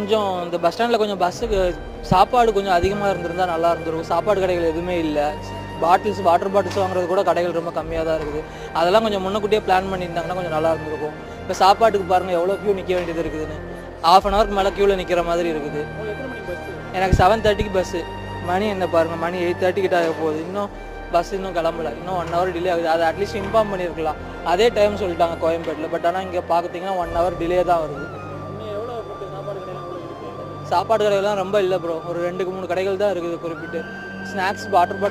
கொஞ்சம் இந்த பஸ் ஸ்டாண்டில் கொஞ்சம் பஸ்ஸுக்கு சாப்பாடு கொஞ்சம் அதிகமாக இருந்திருந்தா நல்லா இருந்திருக்கும். சாப்பாடு கடைகள் எதுவுமே இல்லை. வாட்டர் பாட்டில்ஸ் வாங்குறது கூட கடைகள் ரொம்ப கம்மியாக தான் இருக்குது. அதெல்லாம் கொஞ்சம் முன்னக்கூட்டியே பிளான் பண்ணியிருந்தாங்கன்னா கொஞ்சம் நல்லா இருந்திருக்கும். இப்போ சாப்பாட்டுக்கு பாருங்கள் எவ்வளோ க்யூ நிற்க வேண்டியது இருக்குதுன்னு. ½ அன் ஹவருக்கு மேலே க்யூவில் நிற்கிற மாதிரி இருக்குது. எனக்கு 7:30க்கு பஸ்ஸு. மணி என்ன பாருங்கள், மணி 8:30 கிட்ட ஆக போகுது. இன்னும் பஸ் இன்னும் கிளம்பல. இன்னும் 1 ஹவர் டிலே ஆகுது. அதை அட்லீஸ்ட் இன்ஃபார்ம் பண்ணியிருக்கலாம். அதே டைம் சொல்லிட்டாங்க கோயம்பேட்டில். பட் ஆனால் இங்கே பார்த்தீங்கன்னா 1 ஹவர் டிலே தான் வருது. சாப்பாடு கடைகள்லாம் ரொம்ப இல்லை ப்ரோ. ஒரு 2-3 கடைகள் தான் இருக்குது குறிப்பிட்டு. Snacks water bottle